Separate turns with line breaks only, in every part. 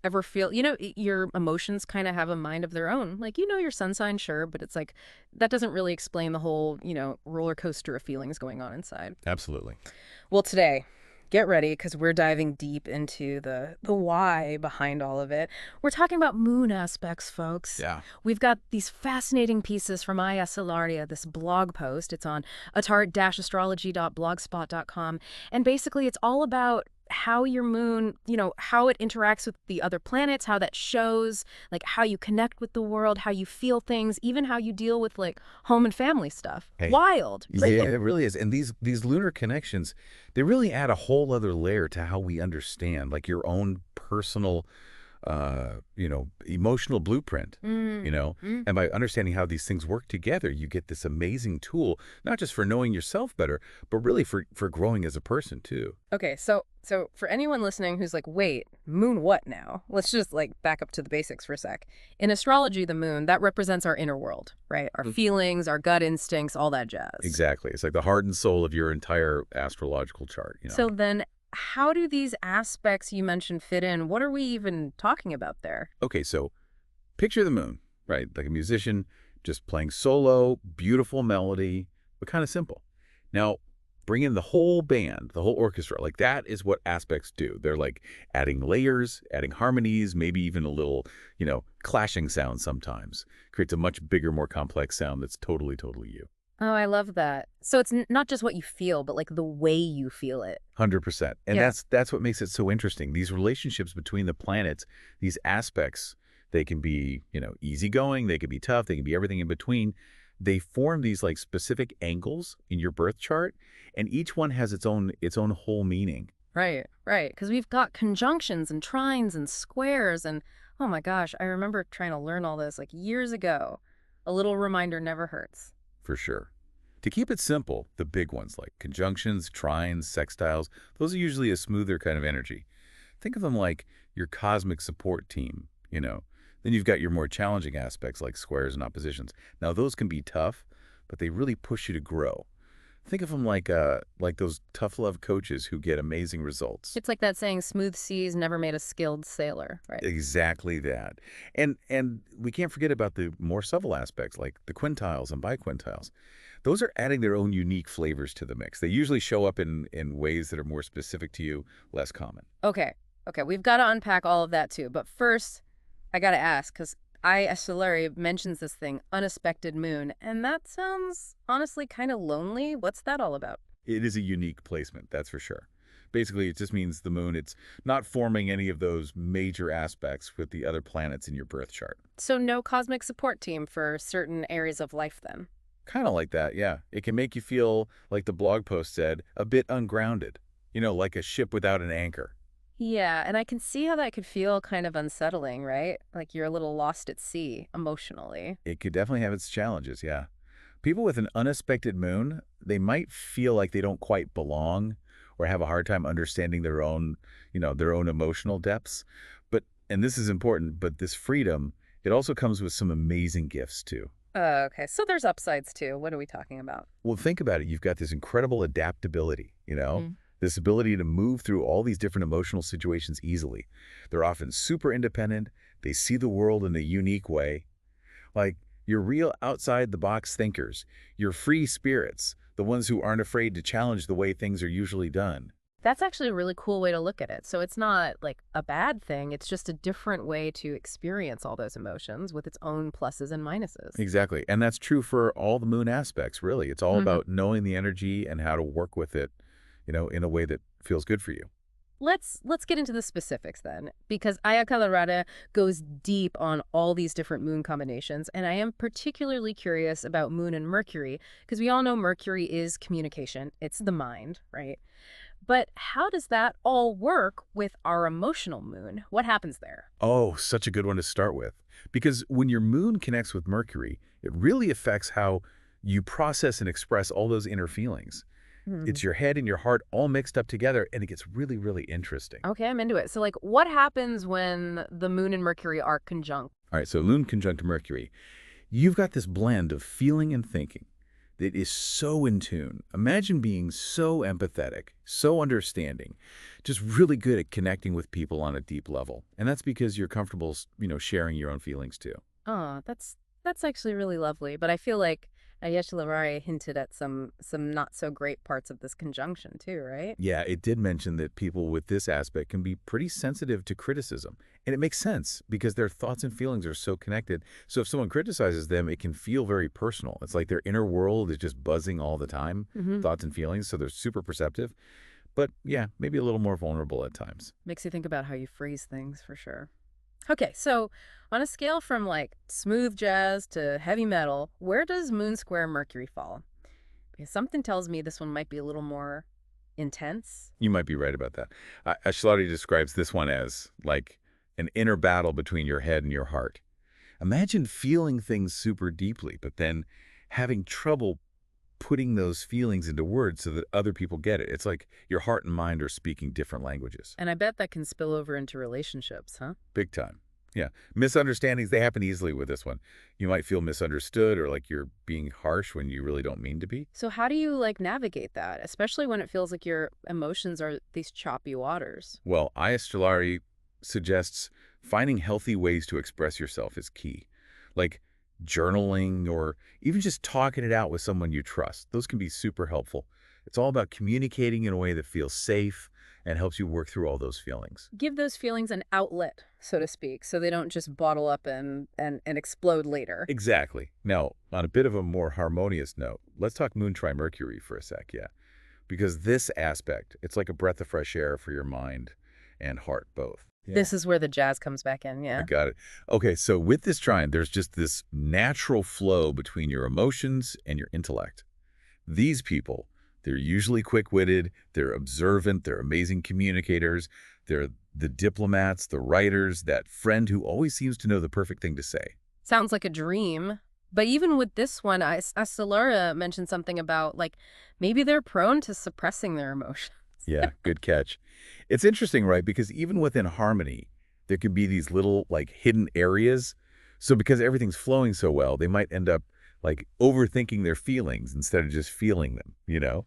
Ever feel, your emotions kind of have a mind of their own. Like, your sun sign, sure, but it's like that doesn't really explain the whole, roller coaster of feelings going on inside.
Absolutely.
Well, today, get ready because we're diving deep into the why behind all of it. We're talking about moon aspects, folks.
Yeah.
We've got these fascinating pieces from Astrology, this blog post. It's on atart-astrology.blogspot.com. And basically, it's all about how your moon, how it interacts with the other planets, how that shows, like how you connect with the world, how you feel things, even how you deal with like home and family stuff.
Hey.
Wild.
Yeah, it really is. And these lunar connections, they really add a whole other layer to how we understand, like your own personal emotional blueprint, you
Mm.
know? And by understanding how these things work together, you get this amazing tool, not just for knowing yourself better, but really for growing as a person too.
Okay, so for anyone listening who's like, wait, moon what now? Let's just like back up to the basics for a sec. In astrology, the moon, that represents our inner world, right? Our
Mm.
feelings, our gut instincts, all that jazz.
Exactly. It's like the heart and soul of your entire astrological chart.
So then how do these aspects you mentioned fit in? What are we even talking about there?
Okay, so picture the moon, right? Like a musician just playing solo, beautiful melody, but kind of simple. Now, bring in the whole band, the whole orchestra. Like that is what aspects do. They're like adding layers, adding harmonies, maybe even a little, clashing sound sometimes. Creates a much bigger, more complex sound that's totally, totally you.
Oh, I love that. So it's not just what you feel, but like the way you feel it.
100%. And
Yeah.
that's what makes it so interesting. These relationships between the planets, these aspects, they can be, easygoing, they can be tough, they can be everything in between. They form these like specific angles in your birth chart, and each one has its own whole meaning.
Right, right. Because we've got conjunctions and trines and squares. And oh my gosh, I remember trying to learn all this like years ago. A little reminder never hurts.
For sure. To keep it simple, the big ones like conjunctions, trines, sextiles, those are usually a smoother kind of energy. Think of them like your cosmic support team. Then you've got your more challenging aspects like squares and oppositions. Now those can be tough, but they really push you to grow. Think of them like those tough love coaches who get amazing results.
It's like that saying, smooth seas never made a skilled sailor, right?
Exactly that. And we can't forget about the more subtle aspects like the quintiles and biquintiles. Those are adding their own unique flavors to the mix. They usually show up in ways that are more specific to you, less common.
Okay, okay, we've got to unpack all of that too. But first, I got to ask, because Solari mentions this thing, unaspected moon, and that sounds honestly kind of lonely. What's that all about?
It is a unique placement, that's for sure. Basically, it just means the moon, it's not forming any of those major aspects with the other planets in your birth chart.
So no cosmic support team for certain areas of life then?
Kind of like that, yeah. It can make you feel, like the blog post said, a bit ungrounded. Like a ship without an anchor.
Yeah, and I can see how that could feel kind of unsettling, right? Like you're a little lost at sea emotionally.
It could definitely have its challenges, yeah. People with an unaspected moon, they might feel like they don't quite belong or have a hard time understanding their own emotional depths. And this is important, but this freedom, it also comes with some amazing gifts too.
Okay, so there's upsides too. What are we talking about?
Well, think about it. You've got this incredible adaptability,
Mm.
this ability to move through all these different emotional situations easily. They're often super independent. They see the world in a unique way. Like, you're real outside the box thinkers. You're free spirits, the ones who aren't afraid to challenge the way things are usually done.
That's actually a really cool way to look at it. So it's not like a bad thing, it's just a different way to experience all those emotions with its own pluses and minuses.
Exactly. And that's true for all the moon aspects, really. It's all
Hmm.
about knowing the energy and how to work with it, in a way that feels good for you.
Let's get into the specifics then, because Aya Colorada goes deep on all these different moon combinations, and I am particularly curious about Moon and Mercury, because we all know Mercury is communication, it's the mind, right? But how does that all work with our emotional moon? What happens there?
Oh, such a good one to start with. Because when your moon connects with Mercury, it really affects how you process and express all those inner feelings.
Hmm.
It's your head and your heart all mixed up together, and it gets really, really interesting.
Okay, I'm into it. So, like, what happens when the moon and Mercury are conjunct?
All right, so Moon conjunct Mercury. You've got this blend of feeling and thinking. that is so in tune. Imagine being so empathetic, so understanding, just really good at connecting with people on a deep level. And that's because you're comfortable, sharing your own feelings too.
Oh, that's actually really lovely. But I feel like Ayesha Lavari hinted at some not so great parts of this conjunction too, right?
Yeah, it did mention that people with this aspect can be pretty sensitive to criticism. And it makes sense because their thoughts and feelings are so connected. So if someone criticizes them, it can feel very personal. It's like their inner world is just buzzing all the time,
Mm-hmm.
thoughts and feelings. So they're super perceptive. But yeah, maybe a little more vulnerable at times.
Makes you think about how you phrase things for sure. Okay, so on a scale from like smooth jazz to heavy metal, where does Moon Square Mercury fall? Because something tells me this one might be a little more intense.
You might be right about that. Astrology describes this one as like an inner battle between your head and your heart. Imagine feeling things super deeply, but then having trouble putting those feelings into words so that other people get it. It's like your heart and mind are speaking different languages.
And I bet that can spill over into relationships, huh?
Big time. Yeah. Misunderstandings, they happen easily with this one. You might feel misunderstood or like you're being harsh when you really don't mean to be.
So how do you like navigate that, especially when it feels like your emotions are these choppy waters?
Well, Astrology suggests finding healthy ways to express yourself is key. Like journaling or even just talking it out with someone you trust. Those can be super helpful. It's all about communicating in a way that feels safe and helps you work through all those feelings.
Give those feelings an outlet, so to speak, so they don't just bottle up and explode later.
Exactly. Now, on a bit of a more harmonious note, let's talk Moon-Mercury for a sec, yeah. Because this aspect, it's like a breath of fresh air for your mind and heart both. Yeah.
This is where the jazz comes back in,
I
yeah?
got it. Okay, so with this trine, there's just this natural flow between your emotions and your intellect. These people, they're usually quick-witted, they're observant, they're amazing communicators, they're the diplomats, the writers, that friend who always seems to know the perfect thing to say.
Sounds like a dream. But even with this one, Astellara mentioned something about, like, maybe they're prone to suppressing their emotions.
Yeah, good catch. It's interesting, right? Because even within harmony, there could be these little, like, hidden areas. So because everything's flowing so well, they might end up, like, overthinking their feelings instead of just feeling them?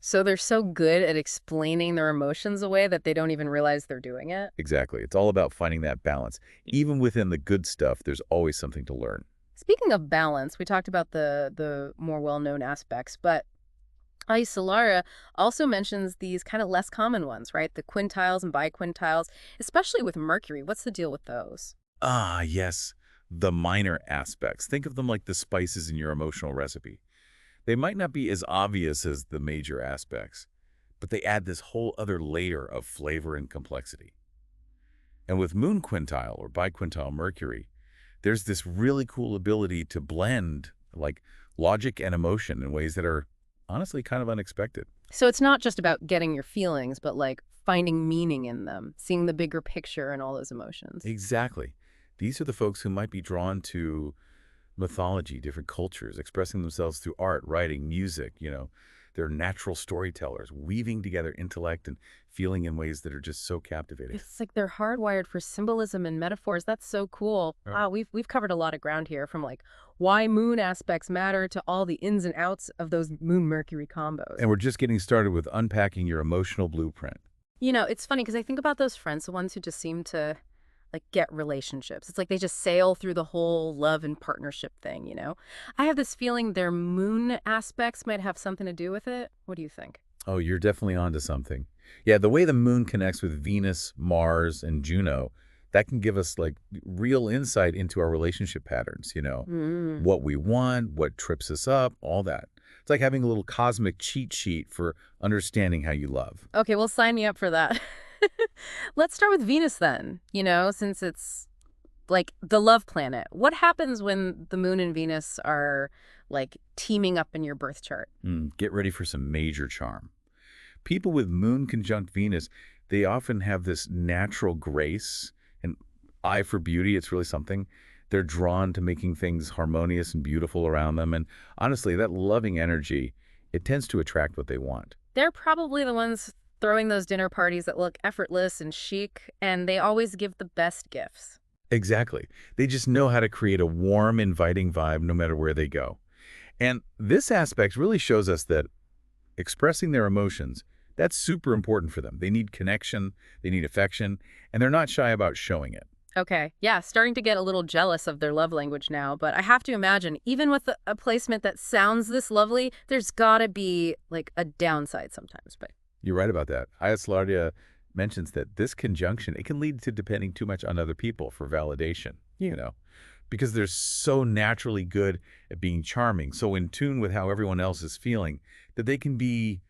So they're so good at explaining their emotions away that they don't even realize they're doing it.
Exactly. It's all about finding that balance. Even within the good stuff, there's always something to learn.
Speaking of balance, we talked about the more well-known aspects, but Isolara also mentions these kind of less common ones, right? The quintiles and biquintiles, especially with Mercury. What's the deal with those?
Ah, yes. The minor aspects. Think of them like the spices in your emotional recipe. They might not be as obvious as the major aspects, but they add this whole other layer of flavor and complexity. And with moon quintile or biquintile Mercury, there's this really cool ability to blend like logic and emotion in ways that are honestly kind of unexpected.
So it's not just about getting your feelings, but like finding meaning in them, seeing the bigger picture and all those emotions.
Exactly. These are the folks who might be drawn to mythology, different cultures, expressing themselves through art, writing, music. They're natural storytellers, weaving together intellect and feeling in ways that are just so captivating.
It's like they're hardwired for symbolism and metaphors. That's so cool.
Yeah.
Wow, we've covered a lot of ground here, from like why moon aspects matter to all the ins and outs of those moon Mercury combos.
And we're just getting started with unpacking your emotional blueprint.
It's funny because I think about those friends, the ones who just seem to like get relationships. It's like they just sail through the whole love and partnership thing. I have this feeling their moon aspects might have something to do with it. What do you think?
Oh, you're definitely onto something. Yeah, the way the moon connects with Venus, Mars, and Juno, that can give us like real insight into our relationship patterns.
Mm.
What we want, what trips us up, all that. It's like having a little cosmic cheat sheet for understanding how you love.
Okay, well, sign me up for that. Let's start with Venus then, since it's like the love planet. What happens when the moon and Venus are like teaming up in your birth chart?
Get ready for some major charm. People with moon conjunct Venus, they often have this natural grace and eye for beauty. It's really something. They're drawn to making things harmonious and beautiful around them. And honestly, that loving energy, it tends to attract what they want.
They're probably the ones throwing those dinner parties that look effortless and chic, and they always give the best gifts.
Exactly. They just know how to create a warm, inviting vibe no matter where they go. And this aspect really shows us that expressing their emotions, that's super important for them. They need connection, they need affection, and they're not shy about showing it.
Okay, yeah, starting to get a little jealous of their love language now, but I have to imagine, even with a placement that sounds this lovely, there's gotta be, like, a downside sometimes, but
You're right about that. Astrology mentions that this conjunction, it can lead to depending too much on other people for validation, because they're so naturally good at being charming, so in tune with how everyone else is feeling, that they can be,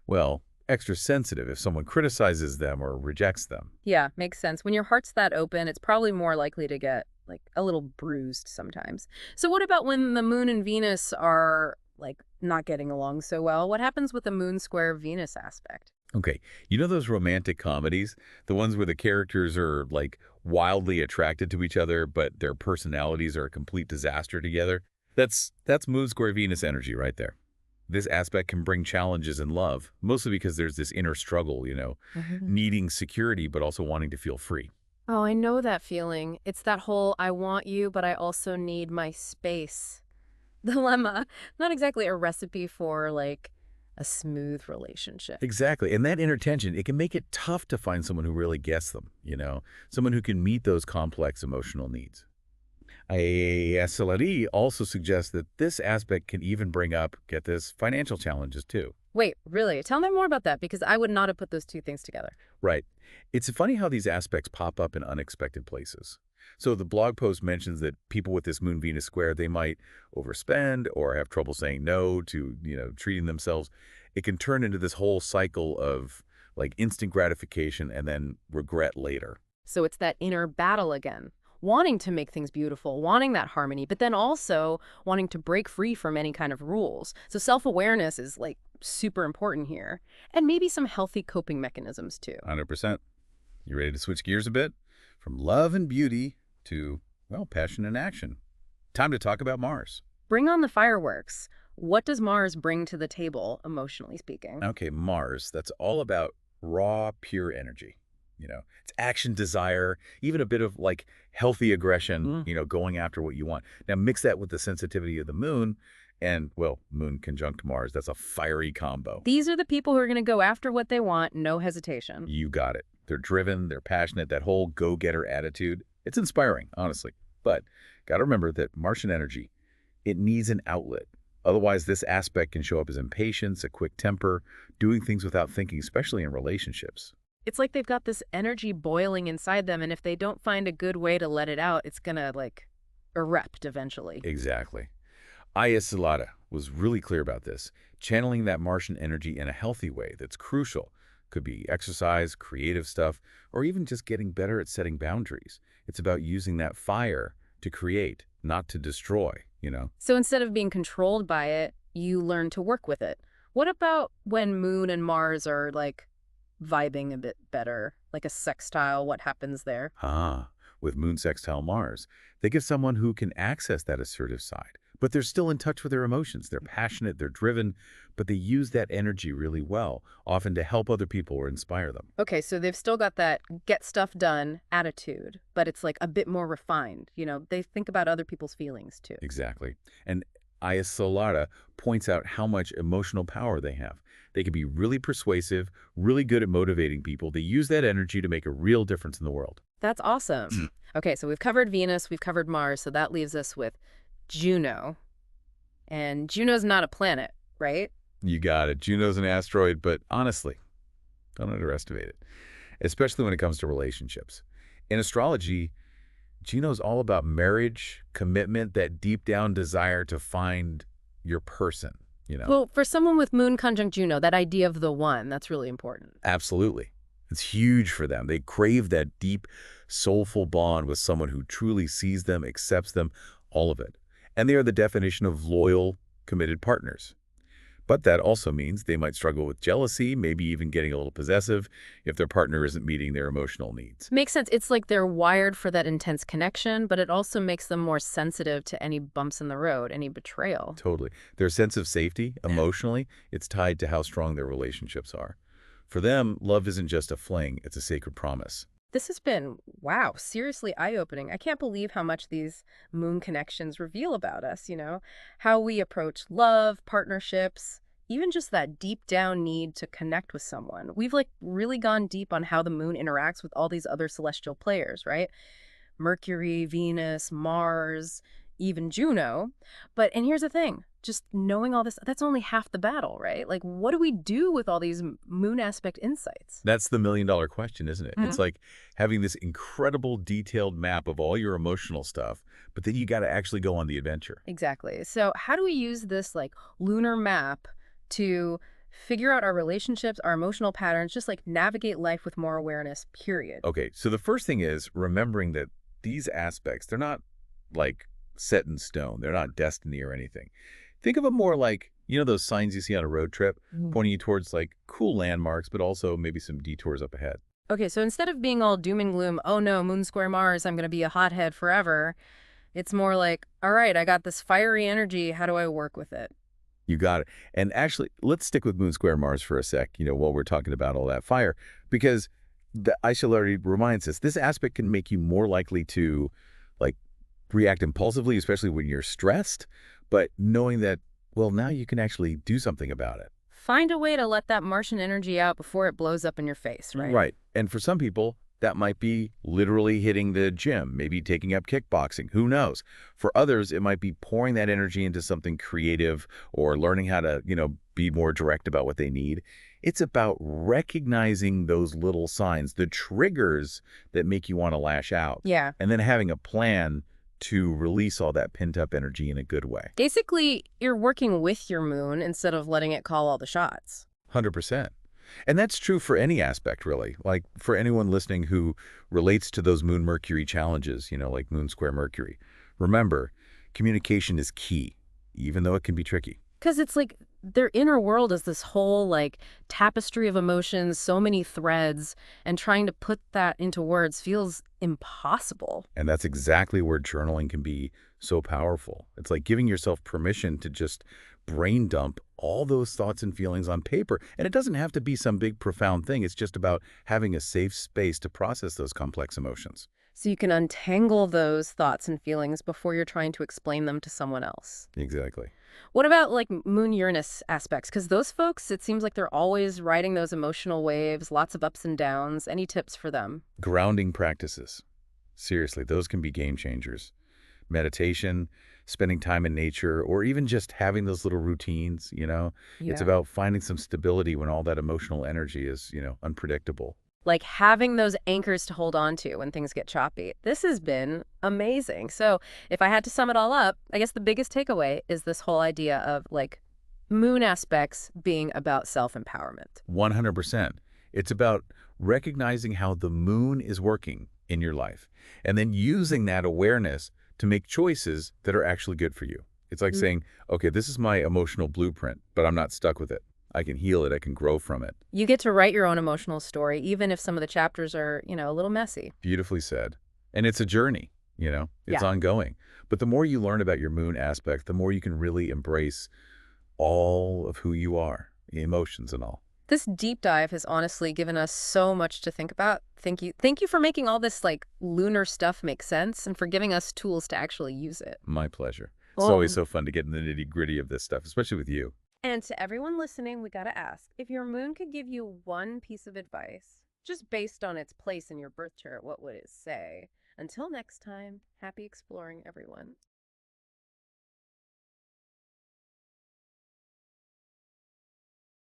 well, extra sensitive if someone criticizes them or rejects them.
yeah, makes sense. When your heart's that open, it's probably more likely to get, like, a little bruised sometimes. So what about when the moon and Venus are, like, not getting along so well? What happens with the moon square Venus aspect?
Okay, you know those romantic comedies? The ones where the characters are, like, wildly attracted to each other, but their personalities are a complete disaster together? That's Moon Square Venus energy right there. This aspect can bring challenges in love, mostly because there's this inner struggle, needing security but also wanting to feel free.
Oh, I know that feeling. It's that whole I want you, but I also need my space dilemma. Not exactly a recipe for, like, a smooth relationship.
Exactly, and that inner tension, it can make it tough to find someone who really gets them, someone who can meet those complex emotional needs. Astrology also suggests that this aspect can even bring up, get this, financial challenges too.
Wait, really? Tell me more about that because I would not have put those two things together.
Right. It's funny how these aspects pop up in unexpected places. So the blog post mentions that people with this Moon-Venus square, they might overspend or have trouble saying no to, treating themselves. It can turn into this whole cycle of like instant gratification and then regret later.
So it's that inner battle again. Wanting to make things beautiful, wanting that harmony, but then also wanting to break free from any kind of rules. So self-awareness is like super important here. And maybe some healthy coping mechanisms too.
100%. You ready to switch gears a bit? From love and beauty to, well, passion and action. Time to talk about Mars.
Bring on the fireworks. What does Mars bring to the table, emotionally speaking?
Okay, Mars, that's all about raw, pure energy. It's action, desire, even a bit of like healthy aggression, going after what you want. Now mix that with the sensitivity of the moon and, well, moon conjunct Mars. That's a fiery combo.
These are the people who are going to go after what they want, no hesitation.
You got it. They're driven, they're passionate, that whole go-getter attitude. It's inspiring, honestly. But got to remember that Martian energy, it needs an outlet. Otherwise, this aspect can show up as impatience, a quick temper, doing things without thinking, especially in relationships.
It's like they've got this energy boiling inside them, and if they don't find a good way to let it out, it's gonna, like, erupt eventually.
Exactly. Aya Salada was really clear about this. Channeling that Martian energy in a healthy way that's crucial. Could be exercise, creative stuff, or even just getting better at setting boundaries. It's about using that fire to create, not to destroy.
So instead of being controlled by it, you learn to work with it. What about when Moon and Mars are, like, vibing a bit better, like a sextile? What happens there?
With Moon sextile Mars, they give someone who can access that assertive side, but they're still in touch with their emotions. They're passionate, they're driven, but they use that energy really well, often to help other people or inspire them.
Okay, so they've still got that get stuff done attitude, but it's like a bit more refined. They think about other people's feelings too.
Exactly. And Aya Solara points out how much emotional power they have. They can be really persuasive, really good at motivating people. They use that energy to make a real difference in the world.
That's awesome. Okay, so we've covered Venus, we've covered Mars, so that leaves us with Juno. And Juno's not a planet, right?
You got it. Juno's an asteroid, but honestly, don't underestimate it, especially when it comes to relationships. In astrology, Juno's all about marriage, commitment, that deep down desire to find your person.
Well, for someone with Moon conjunct Juno, that idea of the one, that's really important.
Absolutely. It's huge for them. They crave that deep, soulful bond with someone who truly sees them, accepts them, all of it. And they are the definition of loyal, committed partners. But that also means they might struggle with jealousy, maybe even getting a little possessive if their partner isn't meeting their emotional needs.
Makes sense. It's like they're wired for that intense connection, but it also makes them more sensitive to any bumps in the road, any betrayal.
Totally. Their sense of safety, emotionally, it's tied to how strong their relationships are. For them, love isn't just a fling, it's a sacred promise.
This has been, wow, seriously eye-opening. I can't believe how much these moon connections reveal about us, how we approach love, partnerships, even just that deep down need to connect with someone. We've like really gone deep on how the moon interacts with all these other celestial players, right? Mercury, Venus, Mars, even Juno. And here's the thing, just knowing all this, that's only half the battle, right? Like, what do we do with all these moon aspect insights?
That's the million-dollar question, isn't it?
Mhm.
It's like having this incredible detailed map of all your emotional stuff, but then you got to actually go on the adventure.
Exactly. So, how do we use this like lunar map to figure out our relationships, our emotional patterns, just like navigate life with more awareness, period?
Okay, so the first thing is remembering that these aspects, they're not like set in stone. They're not destiny or anything. Think of them more like, those signs you see on a road trip,
Mm.
pointing you towards like cool landmarks, but also maybe some detours up ahead.
Okay, so instead of being all doom and gloom, oh no, moon square Mars, I'm going to be a hothead forever, it's more like, all right, I got this fiery energy. How do I work with it?
You got it. And actually, let's stick with Moon Square Mars for a sec, while we're talking about all that fire, because the Astrology reminds us this aspect can make you more likely to like react impulsively, especially when you're stressed, but knowing that, well, now you can actually do something about it.
Find a way to let that Martian energy out before it blows up in your face, right?
Right. And for some people, that might be literally hitting the gym, maybe taking up kickboxing. Who knows? For others, it might be pouring that energy into something creative or learning how to, be more direct about what they need. It's about recognizing those little signs, the triggers that make you want to lash out,
Yeah.
and then having a plan to release all that pent-up energy in a good way.
Basically, you're working with your moon instead of letting it call all the shots.
100%. And that's true for any aspect, really. Like for anyone listening who relates to those Moon-Mercury challenges, like Moon Square Mercury. Remember, communication is key, even though it can be tricky.
Because it's like their inner world is this whole like tapestry of emotions, so many threads, and trying to put that into words feels impossible.
And that's exactly where journaling can be so powerful. It's like giving yourself permission to just brain dump all those thoughts and feelings on paper. And it doesn't have to be some big, profound thing. It's just about having a safe space to process those complex emotions.
So you can untangle those thoughts and feelings before you're trying to explain them to someone else.
Exactly.
What about like Moon Uranus aspects? Because those folks, it seems like they're always riding those emotional waves, lots of ups and downs. Any tips for them?
Grounding practices. Seriously, those can be game changers. Meditation, spending time in nature, or even just having those little routines. It's
Yeah.
about finding some stability when all that emotional energy is, unpredictable.
Like having those anchors to hold on to when things get choppy. This has been amazing. So, if I had to sum it all up, I guess the biggest takeaway is this whole idea of like moon aspects being about self-empowerment.
100%. It's about recognizing how the moon is working in your life and then using that awareness to make choices that are actually good for you. It's like
Mm.
saying, okay, this is my emotional blueprint, but I'm not stuck with it. I can heal it. I can grow from it.
You get to write your own emotional story, even if some of the chapters are, a little messy.
Beautifully said. And it's a journey. It's
Yeah.
ongoing. But the more you learn about your moon aspect, the more you can really embrace all of who you are, the emotions and all.
This deep dive has honestly given us so much to think about. Thank you. Thank you for making all this like lunar stuff make sense and for giving us tools to actually use it.
My pleasure. It's always
Well,
so fun to get in the nitty-gritty of this stuff, especially with you.
and to everyone listening, we got to ask, if your moon could give you one piece of advice, just based on its place in your birth chart, what would it say? Until next time, happy exploring, everyone.